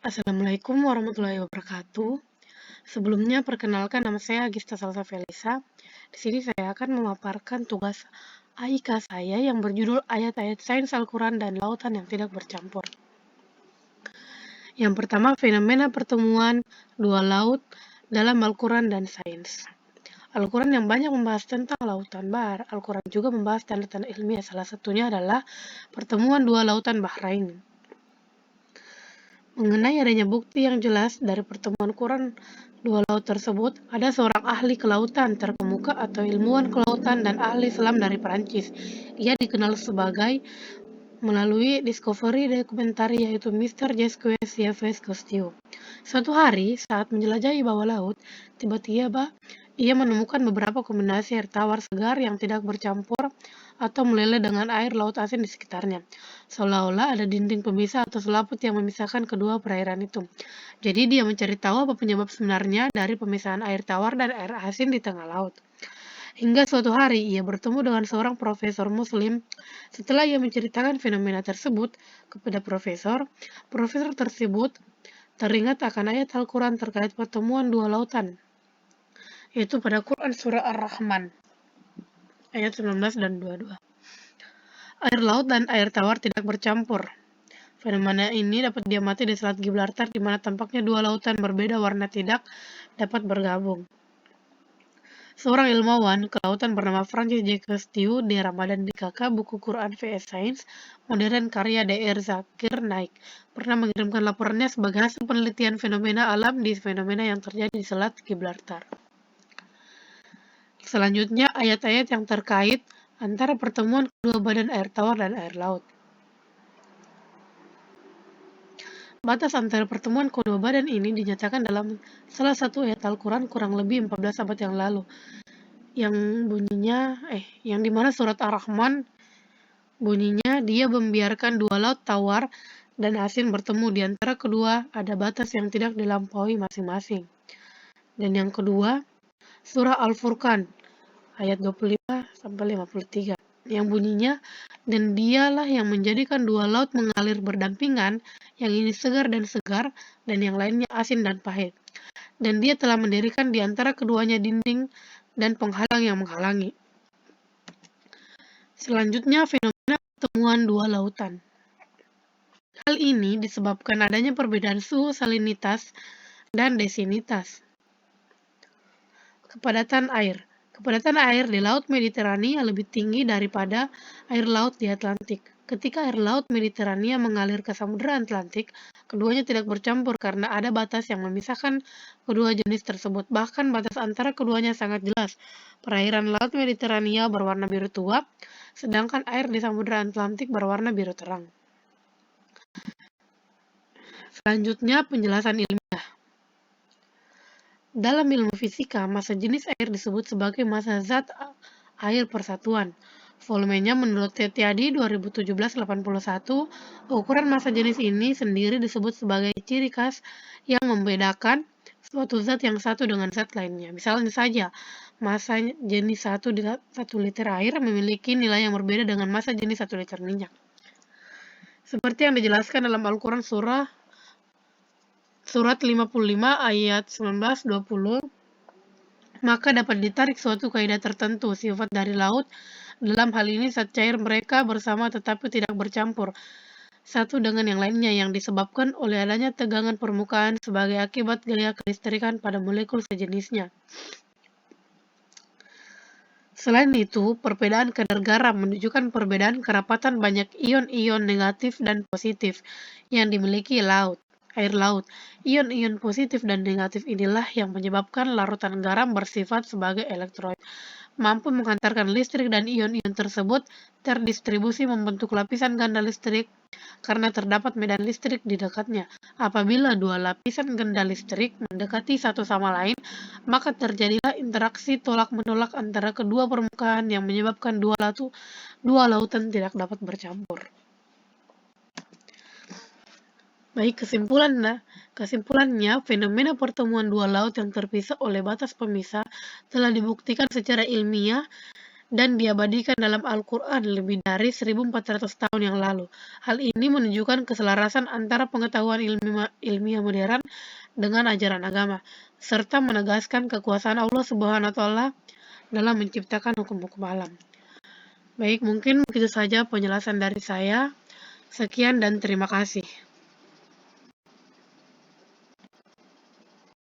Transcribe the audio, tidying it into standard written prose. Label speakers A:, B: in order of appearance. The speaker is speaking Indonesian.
A: Assalamualaikum warahmatullahi wabarakatuh. Sebelumnya perkenalkan nama saya Agista Salsa Felisa. Di sini saya akan memaparkan tugas AIK saya yang berjudul Ayat-ayat Sains Al-Quran dan Lautan yang Tidak Bercampur. Yang pertama, fenomena pertemuan dua laut dalam Al-Quran dan sains. Al-Quran yang banyak membahas tentang lautan bahar, Al-Quran juga membahas tanda-tanda ilmiah. Salah satunya adalah pertemuan dua lautan Bahrain. Mengenai adanya bukti yang jelas dari pertemuan Quran dua laut tersebut, ada seorang ahli kelautan terkemuka atau ilmuwan kelautan dan ahli selam dari Perancis. Ia dikenal sebagai melalui discovery dokumentari yaitu Mr. Jacques Yves Cousteau. Suatu hari, saat menjelajahi bawah laut, tiba-tiba ia menemukan beberapa kombinasi air tawar segar yang tidak bercampur atau meleleh dengan air laut asin di sekitarnya. Seolah-olah ada dinding pemisah atau selaput yang memisahkan kedua perairan itu. Jadi dia mencari tahu apa penyebab sebenarnya dari pemisahan air tawar dan air asin di tengah laut. Hingga suatu hari ia bertemu dengan seorang profesor muslim. Setelah ia menceritakan fenomena tersebut kepada profesor tersebut teringat akan ayat Al-Quran terkait pertemuan dua lautan, yaitu pada Quran Surah Ar-Rahman ayat 19 dan 22. Air laut dan air tawar tidak bercampur. Fenomena ini dapat diamati di Selat Gibraltar di mana tampaknya dua lautan berbeda warna tidak dapat bergabung. Seorang ilmuwan kelautan bernama Francis J. Cousteau di Ramadan di Kakak buku Quran vs Sains Modern karya Dr. Zakir Naik pernah mengirimkan laporannya sebagai hasil penelitian fenomena alam di fenomena yang terjadi di Selat Gibraltar. Selanjutnya, ayat-ayat yang terkait antara pertemuan kedua badan air tawar dan air laut. Batas antara pertemuan kedua badan ini dinyatakan dalam salah satu ayat Al-Quran kurang lebih 14 abad yang lalu, yang dimana surat Ar-Rahman bunyinya, dia membiarkan dua laut tawar dan asin bertemu, di antara kedua ada batas yang tidak dilampaui masing-masing. Dan yang kedua, surah Al-Furqan ayat 25-53 yang bunyinya, dan dialah yang menjadikan dua laut mengalir berdampingan, yang ini segar dan yang lainnya asin dan pahit. Dan dia telah mendirikan di antara keduanya dinding dan penghalang yang menghalangi. Selanjutnya, fenomena pertemuan dua lautan. Hal ini disebabkan adanya perbedaan suhu salinitas dan desinitas. Kepadatan air di Laut Mediterania lebih tinggi daripada air laut di Atlantik. Ketika air laut Mediterania mengalir ke Samudra Atlantik, keduanya tidak bercampur karena ada batas yang memisahkan kedua jenis tersebut. Bahkan batas antara keduanya sangat jelas. Perairan Laut Mediterania berwarna biru tua, sedangkan air di Samudra Atlantik berwarna biru terang. Selanjutnya, penjelasan ilmiah. Dalam ilmu fisika, massa jenis air disebut sebagai massa zat air persatuan. Volumenya menurut Tetiadi 2017-81, ukuran massa jenis ini sendiri disebut sebagai ciri khas yang membedakan suatu zat yang satu dengan zat lainnya. Misalnya saja, massa jenis 1 liter air memiliki nilai yang berbeda dengan massa jenis 1 liter minyak. Seperti yang dijelaskan dalam Al-Quran Surat 55 ayat 19-20, maka dapat ditarik suatu kaidah tertentu, sifat dari laut, dalam hal ini zat cair mereka bersama tetapi tidak bercampur satu dengan yang lainnya, yang disebabkan oleh adanya tegangan permukaan sebagai akibat gaya kelistrikan pada molekul sejenisnya. Selain itu, perbedaan kadar garam menunjukkan perbedaan kerapatan banyak ion-ion negatif dan positif yang dimiliki air laut. Ion-ion positif dan negatif inilah yang menyebabkan larutan garam bersifat sebagai elektrolit, mampu menghantarkan listrik, dan ion-ion tersebut terdistribusi membentuk lapisan ganda listrik karena terdapat medan listrik di dekatnya. Apabila dua lapisan ganda listrik mendekati satu sama lain, maka terjadilah interaksi tolak-menolak antara kedua permukaan yang menyebabkan dua lautan tidak dapat bercampur. Baik, kesimpulannya, fenomena pertemuan dua laut yang terpisah oleh batas pemisah telah dibuktikan secara ilmiah dan diabadikan dalam Al-Quran lebih dari 1400 tahun yang lalu. Hal ini menunjukkan keselarasan antara pengetahuan ilmiah modern dengan ajaran agama, serta menegaskan kekuasaan Allah Subhanahu wa Ta'ala dalam menciptakan hukum-hukum alam. Baik, mungkin begitu saja penjelasan dari saya. Sekian dan terima kasih.